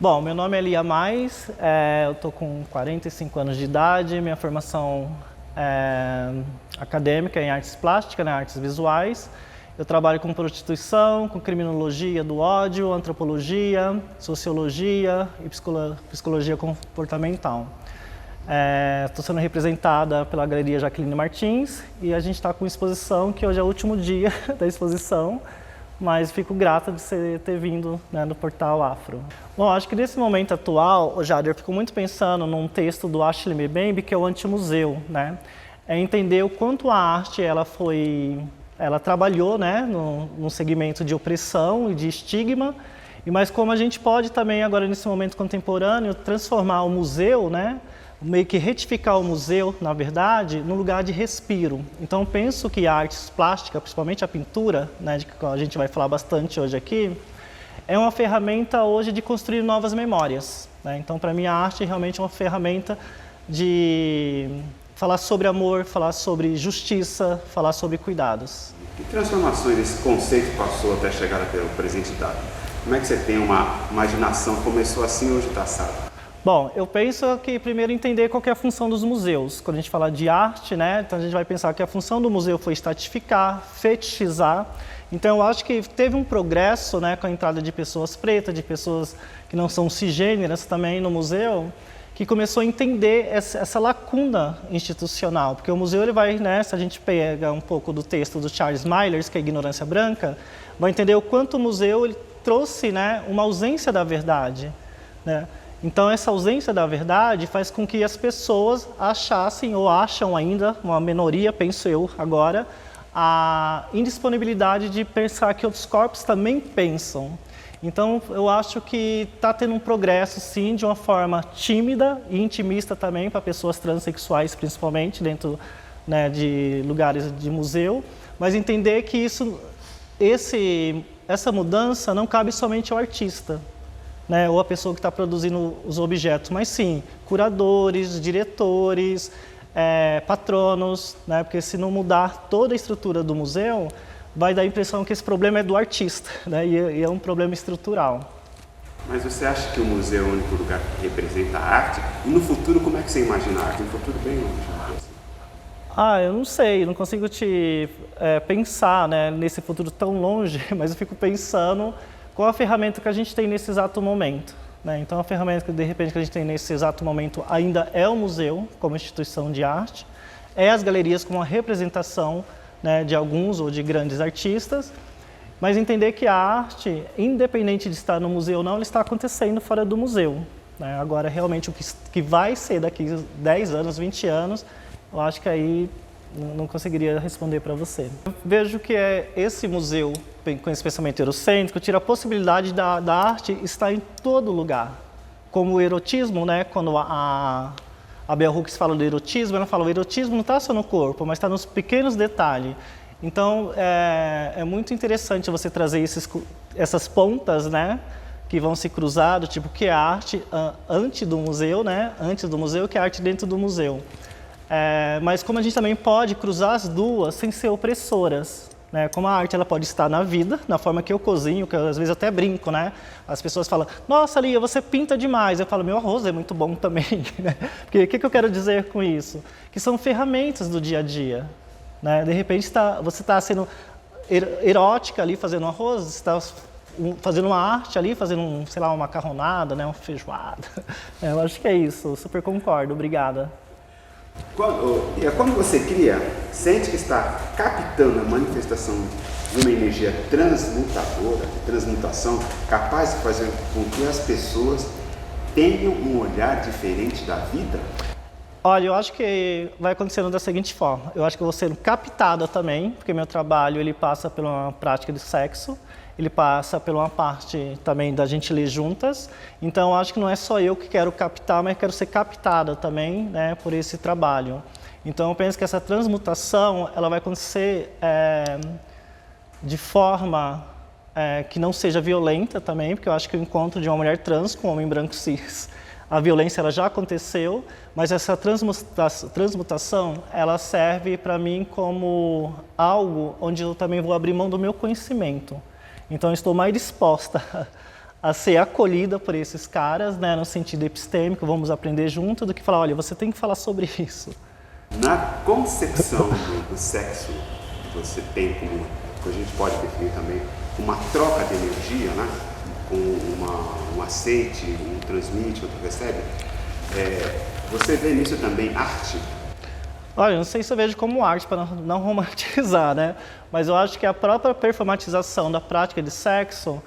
Bom, meu nome é Lia Mais, eu estou com 45 anos de idade, minha formação é acadêmica em artes plásticas, né, artes visuais. Eu trabalho com prostituição, com criminologia do ódio, antropologia, sociologia e psicologia comportamental. Estou sendo representada pela Galeria Jaqueline Martins e a gente está com exposição, que hoje é o último dia da exposição, mas fico grata de você ter vindo, né, no Portal Afro. Bom, acho que nesse momento atual, Jader, eu fico muito pensando num texto do Ashley Mbembe, que é o Antimuseu, né? É entender o quanto a arte ela trabalhou, né, no segmento de opressão e de estigma, mas como a gente pode também agora nesse momento contemporâneo transformar o museu, né, meio que retificar o museu, na verdade, no lugar de respiro. Então, penso que a arte plástica, principalmente a pintura, né, de que a gente vai falar bastante hoje aqui, é uma ferramenta hoje de construir novas memórias, né? Então, para mim, a arte realmente é uma ferramenta de falar sobre amor, falar sobre justiça, falar sobre cuidados. Que transformações esse conceito passou até chegar até o presente dado? Como é que você tem uma imaginação, começou assim, hoje está assado? Bom, eu penso que primeiro entender qual que é a função dos museus. Quando a gente fala de arte, né, então a gente vai pensar que a função do museu foi estatificar, fetichizar. Então eu acho que teve um progresso, né, com a entrada de pessoas pretas, de pessoas que não são cisgêneras também no museu, que começou a entender essa lacuna institucional. Porque o museu ele vai, né, se a gente pega um pouco do texto do Charles Myers, que é a Ignorância Branca, vai entender o quanto o museu ele trouxe, né, uma ausência da verdade, né? Então, essa ausência da verdade faz com que as pessoas achassem, ou acham ainda, uma minoria, penso eu agora, a indisponibilidade de pensar que outros corpos também pensam. Então, eu acho que está tendo um progresso, sim, de uma forma tímida e intimista também, para pessoas transexuais, principalmente, dentro, né, de lugares de museu, mas entender que essa mudança não cabe somente ao artista, né, ou a pessoa que está produzindo os objetos, mas sim, curadores, diretores, patronos, né, porque se não mudar toda a estrutura do museu, vai dar a impressão que esse problema é do artista, né, e é um problema estrutural. Mas você acha que o museu é o único lugar que representa a arte? E no futuro, como é que você imagina a arte? No futuro bem longe. Eu não sei, não consigo pensar, né, nesse futuro tão longe, mas eu fico pensando qual a ferramenta que a gente tem nesse exato momento, né? Então, a ferramenta que, de repente, que a gente tem nesse exato momento ainda é o museu, como instituição de arte, é as galerias como uma representação, né, de alguns ou de grandes artistas, mas entender que a arte, independente de estar no museu ou não, ela está acontecendo fora do museu, né? Agora, realmente, o que vai ser daqui 10 anos, 20 anos, eu acho que aí não conseguiria responder para você. Eu vejo que esse museu, com esse pensamento eurocêntrico, tira a possibilidade da arte estar em todo lugar. Como o erotismo, né? Quando a Bell Hooks fala do erotismo, ela fala que o erotismo não está só no corpo, mas está nos pequenos detalhes. Então, é muito interessante você trazer essas pontas, né, que vão se cruzar, do tipo, que é a arte antes do museu, né? Antes do museu, que é a arte dentro do museu. Mas como a gente também pode cruzar as duas sem ser opressoras, né? Como a arte ela pode estar na vida, na forma que eu cozinho, que eu, às vezes eu até brinco, né? As pessoas falam, nossa, Lia, você pinta demais. Eu falo, meu arroz é muito bom também, né? Porque o que eu quero dizer com isso? Que são ferramentas do dia a dia, né? De repente você está sendo erótica ali fazendo arroz, você está fazendo uma arte ali, fazendo, sei lá, uma macarronada, né? Uma feijoada. Eu acho que é isso, eu super concordo, obrigada. Quando você cria, sente que está captando a manifestação de uma energia transmutadora, transmutação, capaz de fazer com que as pessoas tenham um olhar diferente da vida? Olha, eu acho que vai acontecendo da seguinte forma. Eu acho que eu vou sendo captada também, porque meu trabalho ele passa por uma prática de sexo, ele passa por uma parte também da gente ler juntas. Então, eu acho que não é só eu que quero captar, mas quero ser captada também, né, por esse trabalho. Então, eu penso que essa transmutação ela vai acontecer de forma que não seja violenta também, porque eu acho que o encontro de uma mulher trans com um homem branco cis, a violência ela já aconteceu, mas essa transmutação ela serve para mim como algo onde eu também vou abrir mão do meu conhecimento. Então, eu estou mais disposta a ser acolhida por esses caras, né, no sentido epistêmico, vamos aprender junto, do que falar, olha, você tem que falar sobre isso. Na concepção do sexo, você tem como, que a gente pode definir também, uma troca de energia, né? Com um aceite, um transmite, outro recebe. Você vê nisso também arte? Olha, eu não sei se eu vejo como arte, para não romantizar, né? Mas eu acho que a própria performatização da prática de sexo,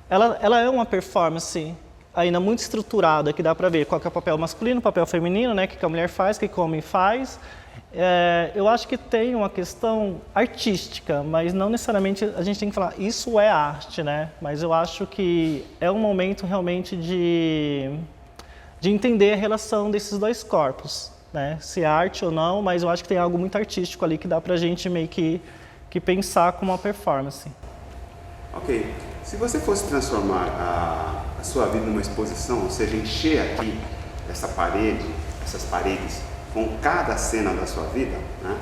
ela é uma performance ainda muito estruturada, que dá para ver qual que é o papel masculino, o papel feminino, né? O que a mulher faz, o que o homem faz. Eu acho que tem uma questão artística, mas não necessariamente a gente tem que falar isso é arte, né? Mas eu acho que é um momento realmente de entender a relação desses dois corpos, né? Se é arte ou não, mas eu acho que tem algo muito artístico ali que dá pra gente meio que pensar como uma performance. Ok. Se você fosse transformar a sua vida numa exposição, ou seja, encher aqui essas paredes com cada cena da sua vida, né?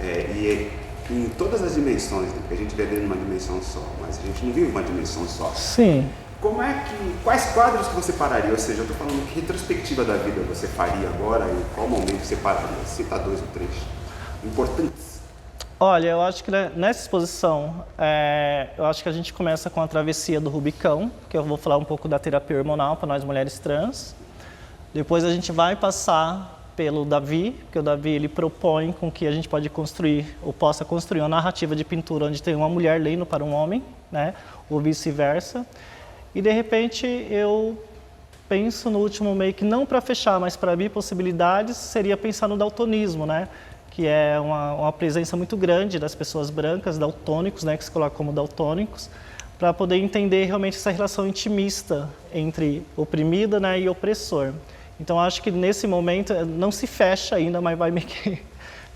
E em todas as dimensões, né? Porque a gente vive numa dimensão só, mas a gente não vive uma dimensão só. Sim. Quais quadros que você pararia? Ou seja, eu estou falando que retrospectiva da vida você faria agora e em qual momento você pararia? Cita 2 ou 3 importantes. Olha, eu acho que nessa exposição, eu acho que a gente começa com a travessia do Rubicão, que eu vou falar um pouco da terapia hormonal para nós mulheres trans. Depois a gente vai passar pelo Davi, porque o Davi ele propõe com que a gente pode construir, ou possa construir uma narrativa de pintura onde tem uma mulher lendo para um homem, né, ou vice-versa. E de repente eu penso no último meio que não para fechar, mas para abrir possibilidades, seria pensar no daltonismo, né, que é uma presença muito grande das pessoas brancas, daltônicos, né, que se colocam como daltônicos, para poder entender realmente essa relação intimista entre oprimida, né, e opressor. Então, acho que nesse momento não se fecha ainda, mas vai meio que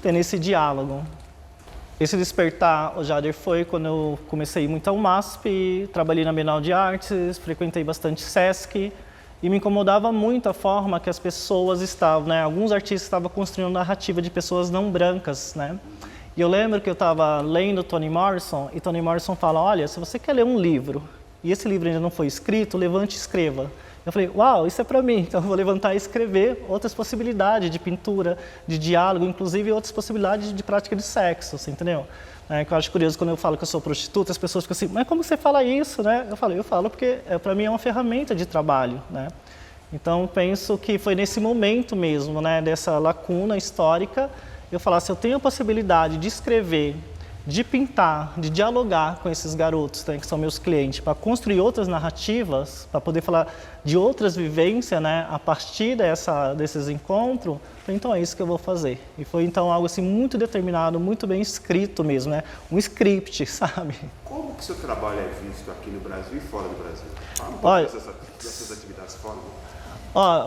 ter esse diálogo. Esse despertar, o Jader, foi quando eu comecei a ir muito ao MASP, trabalhei na Bienal de Artes, frequentei bastante SESC, e me incomodava muito a forma que as pessoas estavam, né? Alguns artistas estavam construindo narrativa de pessoas não brancas, né? E eu lembro que eu estava lendo Toni Morrison, e Toni Morrison fala, olha, se você quer ler um livro, e esse livro ainda não foi escrito, levante e escreva. Eu falei, uau, isso é para mim, então eu vou levantar e escrever outras possibilidades de pintura, de diálogo, inclusive outras possibilidades de prática de sexo, você entendeu? Que eu acho curioso quando eu falo que eu sou prostituta, as pessoas ficam assim, mas como você fala isso, né? Eu falo porque para mim é uma ferramenta de trabalho, né? Então penso que foi nesse momento mesmo, né, dessa lacuna histórica, eu falar, se eu tenho a possibilidade de escrever, de pintar, de dialogar com esses garotos, né, que são meus clientes, para construir outras narrativas, para poder falar de outras vivências, né, a partir desses encontros, então é isso que eu vou fazer. E foi então algo assim muito determinado, muito bem escrito mesmo, né, um script, sabe? Como que o seu trabalho é visto aqui no Brasil e fora do Brasil? Fala um pouco Olha, dessas atividades fora do Brasil.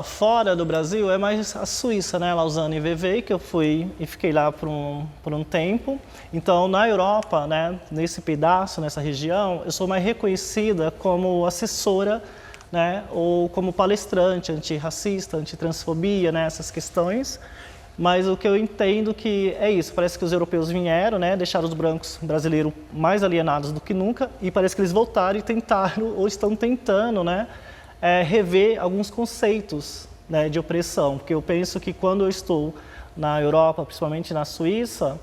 Fora do Brasil é mais a Suíça, né, Lausanne e Vevey, que eu fui e fiquei lá por um tempo. Então, na Europa, né, nesse pedaço, nessa região, eu sou mais reconhecida como assessora, né, ou como palestrante antirracista, antitransfobia, né, essas questões. Mas o que eu entendo que é isso, parece que os europeus vieram, né, deixaram os brancos brasileiros mais alienados do que nunca, e parece que eles voltaram e tentaram, ou estão tentando, né, rever alguns conceitos, né, de opressão, porque eu penso que quando eu estou na Europa, principalmente na Suíça,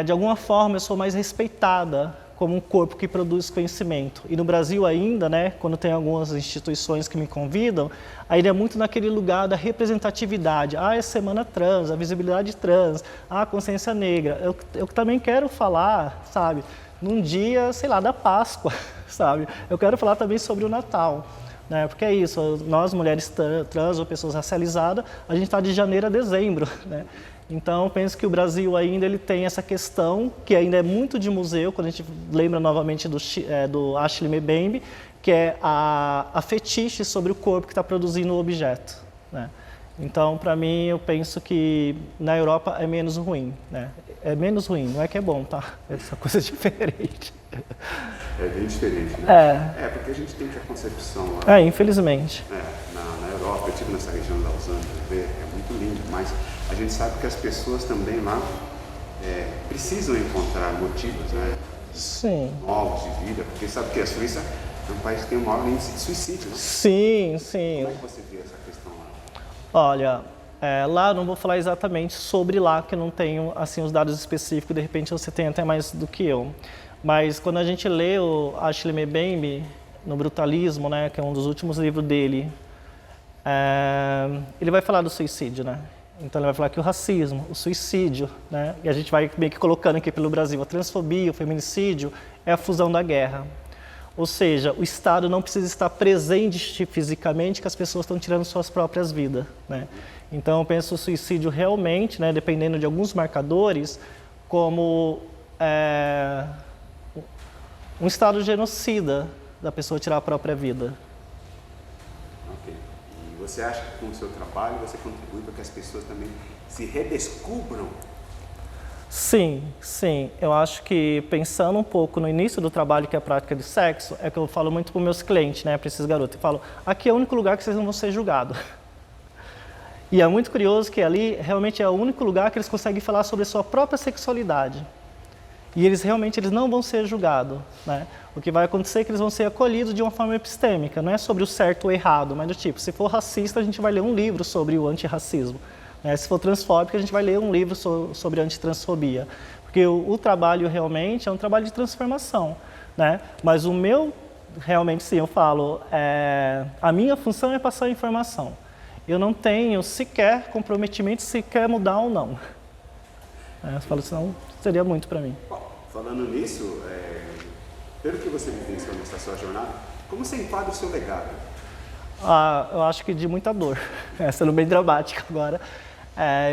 de alguma forma eu sou mais respeitada como um corpo que produz conhecimento. E no Brasil ainda, né, quando tem algumas instituições que me convidam, ainda é muito naquele lugar da representatividade. É semana trans, a visibilidade trans, a consciência negra. Eu também quero falar, sabe, num dia, sei lá, da Páscoa, sabe? Eu quero falar também sobre o Natal. Né? Porque é isso, nós mulheres trans ou pessoas racializadas, a gente está de janeiro a dezembro, né? Então eu penso que o Brasil ainda ele tem essa questão, que ainda é muito de museu, quando a gente lembra novamente do Ashley Mbembe, que é a fetiche sobre o corpo que está produzindo o objeto, né? Então, para mim, eu penso que na Europa é menos ruim, né? É menos ruim, não é que é bom, tá? É essa coisa diferente. É bem diferente, né? Porque a gente tem que a concepção lá. Infelizmente. Na Europa, eu estive nessa região da Lausanne, é muito lindo, mas a gente sabe que as pessoas também lá precisam encontrar motivos, né? Sim. Novos de vida, porque sabe que a Suíça É um país que tem o maior índice de suicídio, né? Sim, sim. Como é que você vê essa questão lá? Olha, lá não vou falar exatamente sobre lá, que eu não tenho assim os dados específicos, de repente você tem até mais do que eu. Mas quando a gente lê o Achille Mbembe no Brutalismo, né, que é um dos últimos livros dele, ele vai falar do suicídio, né? Então ele vai falar que o racismo, o suicídio, né, e a gente vai meio que colocando aqui pelo Brasil, a transfobia, o feminicídio, é a fusão da guerra. Ou seja, o Estado não precisa estar presente fisicamente que as pessoas estão tirando suas próprias vidas, né? Então eu penso o suicídio realmente, né, dependendo de alguns marcadores, como um estado genocida da pessoa tirar a própria vida. Ok. E você acha que com o seu trabalho você contribui para que as pessoas também se redescubram? Sim, sim. Eu acho que pensando um pouco no início do trabalho, que é a prática de sexo, é que eu falo muito para os meus clientes, né, para esses garotos. Eu falo, aqui é o único lugar que vocês não vão ser julgados. E é muito curioso que ali realmente é o único lugar que eles conseguem falar sobre a sua própria sexualidade. E eles realmente não vão ser julgados, né? O que vai acontecer é que eles vão ser acolhidos de uma forma epistêmica, não é sobre o certo ou errado, mas do tipo, se for racista, a gente vai ler um livro sobre o antirracismo. Se for transfóbico, a gente vai ler um livro sobre antitransfobia. Porque o trabalho realmente é um trabalho de transformação, né? Mas o meu, realmente sim, eu falo, a minha função é passar a informação. Eu não tenho sequer comprometimento se quer mudar ou não. Eu falo, senão seria muito para mim. Bom, falando nisso, pelo que você vivenciou nessa sua jornada, como você enquadra o seu legado? Eu acho que de muita dor, sendo bem dramática agora.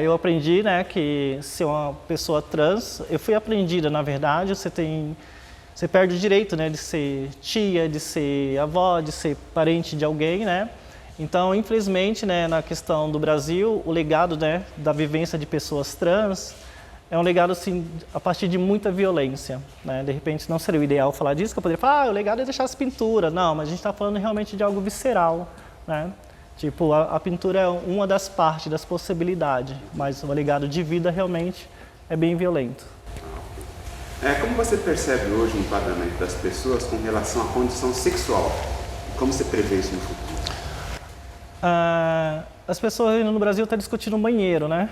Eu aprendi, né, que ser uma pessoa trans, eu fui aprendida, na verdade, você perde o direito, né, de ser tia, de ser avó, de ser parente de alguém, né? Então, infelizmente, né, na questão do Brasil, o legado, né, da vivência de pessoas trans é um legado, assim, a partir de muita violência, né? De repente, não seria o ideal falar disso, que eu poderia falar, o legado é deixar as pinturas. Não, mas a gente está falando realmente de algo visceral, né? Tipo, a pintura é uma das partes, das possibilidades, mas o legado de vida realmente é bem violento. Como você percebe hoje o enquadramento das pessoas com relação à condição sexual? Como você prevê isso no futuro? As pessoas no Brasil estão discutindo banheiro, né?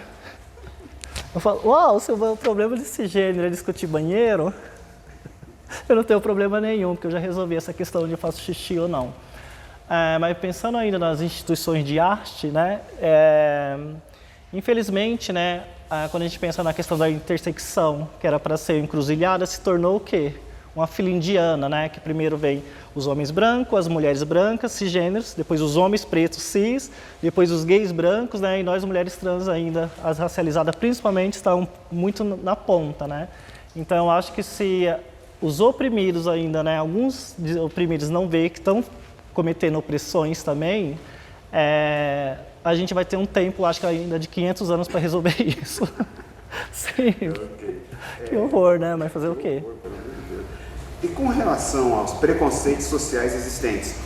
Eu falo, uau, se o problema desse gênero é discutir banheiro, eu não tenho problema nenhum, porque eu já resolvi essa questão de eu faço xixi ou não. Mas pensando ainda nas instituições de arte, né, infelizmente, né, quando a gente pensa na questão da intersecção, que era para ser encruzilhada, se tornou o quê? Uma fila indiana, né, que primeiro vem os homens brancos, as mulheres brancas, cisgêneros, depois os homens pretos cis, depois os gays brancos, né, e nós mulheres trans ainda, as racializadas principalmente, estão muito na ponta, né. Então eu acho que se os oprimidos ainda, né, alguns oprimidos não veem que estão cometendo opressões também, a gente vai ter um tempo, acho que ainda de 500 anos para resolver isso. Sim. Okay. Que horror, né? Mas fazer o quê? E com relação aos preconceitos sociais existentes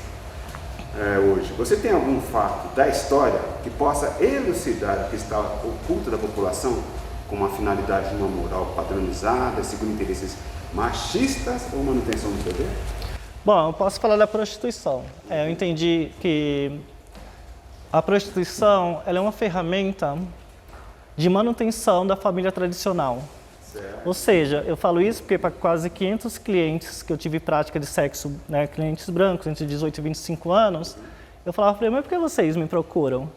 hoje, você tem algum fato da história que possa elucidar o que está oculto da população com uma finalidade de uma moral padronizada, segundo interesses machistas ou manutenção do poder? Bom, eu posso falar da prostituição. Eu entendi que a prostituição ela é uma ferramenta de manutenção da família tradicional. Certo. Ou seja, eu falo isso porque para quase 500 clientes que eu tive prática de sexo, né, clientes brancos entre 18 e 25 anos, eu falava para eles, mas por que vocês me procuram?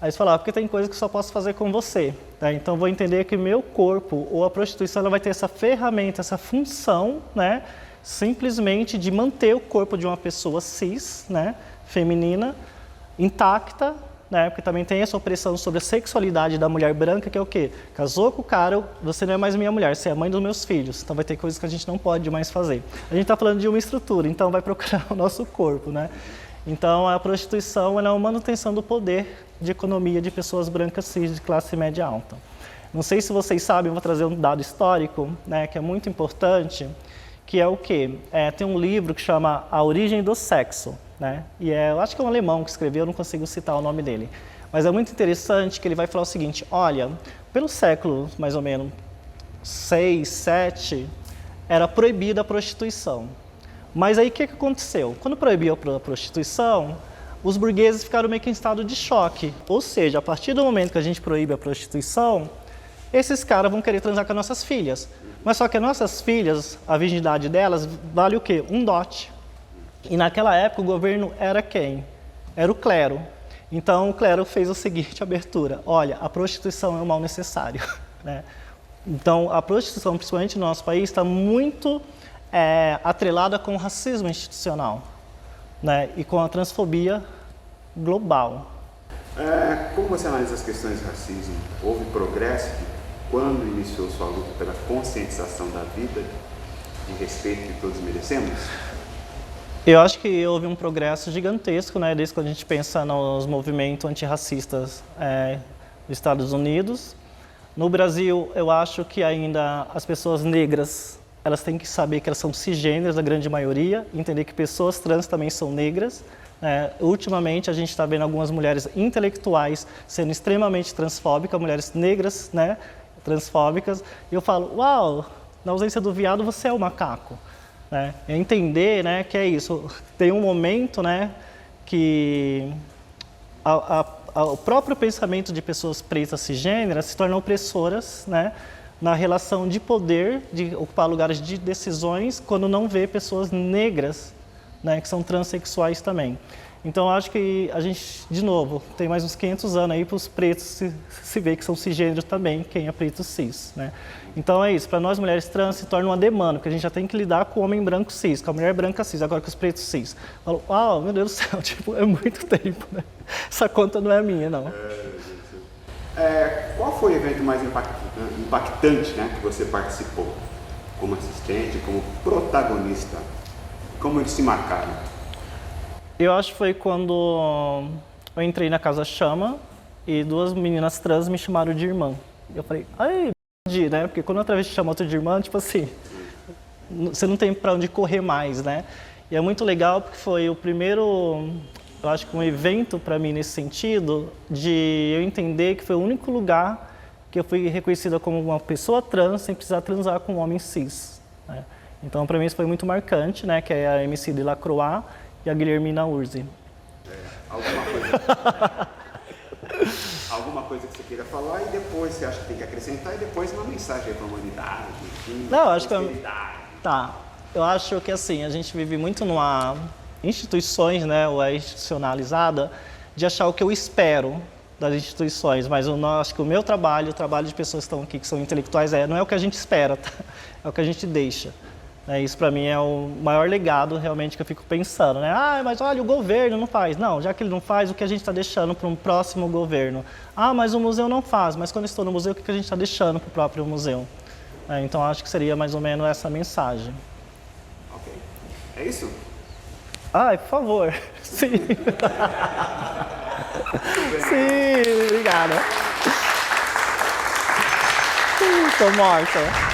Aí eles falavam, porque tem coisa que só posso fazer com você. Tá? Então vou entender que meu corpo ou a prostituição ela vai ter essa ferramenta, essa função, né, simplesmente de manter o corpo de uma pessoa cis, né, feminina, intacta, né, porque também tem essa opressão sobre a sexualidade da mulher branca, que é o quê? Casou com o cara, você não é mais minha mulher, você é a mãe dos meus filhos, então vai ter coisas que a gente não pode mais fazer. A gente está falando de uma estrutura, então vai procurar o nosso corpo, né? Então a prostituição é uma manutenção do poder de economia de pessoas brancas cis de classe média alta. Não sei se vocês sabem, eu vou trazer um dado histórico, né, que é muito importante, que é o quê? Tem um livro que chama A Origem do Sexo, né? E eu acho que é um alemão que escreveu, eu não consigo citar o nome dele. Mas é muito interessante que ele vai falar o seguinte, olha, pelo século, mais ou menos, 6, 7, era proibida a prostituição. Mas aí o que aconteceu? Quando proibiu a prostituição, os burgueses ficaram meio que em estado de choque. Ou seja, a partir do momento que a gente proíbe a prostituição, esses caras vão querer transar com as nossas filhas. Mas só que as nossas filhas, a virgindade delas, vale o quê? Um dote. E naquela época o governo era quem? Era o clero. Então o clero fez a seguinte abertura: olha, a prostituição é um mal necessário. Né? Então a prostituição, principalmente no nosso país, está muito atrelada com o racismo institucional, né? E com a transfobia global. Como você analisa as questões de racismo? Houve progresso quando iniciou sua luta pela conscientização da vida, de respeito que todos merecemos? Eu acho que houve um progresso gigantesco, né? Desde quando a gente pensa nos movimentos antirracistas dos Estados Unidos. No Brasil, eu acho que ainda as pessoas negras, elas têm que saber que elas são cisgêneras, a grande maioria, entender que pessoas trans também são negras. Ultimamente, a gente está vendo algumas mulheres intelectuais sendo extremamente transfóbicas, mulheres negras, né, transfóbicas, e eu falo, uau, na ausência do viado você é o macaco. Né? É entender, né, que é isso, tem um momento, né, que o próprio pensamento de pessoas pretas cisgêneras se tornam opressoras, né, na relação de poder, de ocupar lugares de decisões, quando não vê pessoas negras, né, que são transexuais também. Então, acho que a gente, de novo, tem mais uns 500 anos aí para os pretos se ver que são cisgêneros também, quem é preto cis. Né? Então, é isso. Para nós, mulheres trans, se torna uma demanda, porque a gente já tem que lidar com o homem branco cis, com a mulher branca cis, agora com os pretos cis. Falo, uau, meu Deus do céu, tipo, é muito tempo, né? Essa conta não é minha, não. Qual foi o evento mais impactante, né, que você participou? Como assistente, como protagonista? Como eles se marcaram? Eu acho que foi quando eu entrei na Casa Chama e duas meninas trans me chamaram de irmã. Eu falei, ai, né? Porque quando outra vez te chama outra de irmã, tipo assim, você não tem pra onde correr mais, né? E é muito legal porque foi o primeiro, eu acho que um evento para mim nesse sentido, de eu entender que foi o único lugar que eu fui reconhecida como uma pessoa trans sem precisar transar com um homem cis. Né? Então, para mim, isso foi muito marcante, né? Que é a MC de Lacroix e a Guilhermina Urzi. Alguma coisa que você queira falar e depois você acha que tem que acrescentar e depois uma mensagem para a humanidade, enfim, não, acho que tá. Eu acho que assim, a gente vive muito numa instituições, né, ou é institucionalizada, de achar o que eu espero das instituições, mas acho que o meu trabalho, o trabalho de pessoas que estão aqui, que são intelectuais, não é o que a gente espera, tá? É o que a gente deixa. Isso para mim é o maior legado realmente que eu fico pensando, né? Ah, mas olha, o governo não faz. Não, já que ele não faz, o que a gente está deixando para um próximo governo? Ah, mas o museu não faz. Mas quando eu estou no museu, o que a gente está deixando para o próprio museu? Então acho que seria mais ou menos essa mensagem. Ok. É isso? Ai, por favor. Sim. Sim, obrigada. Tô morta.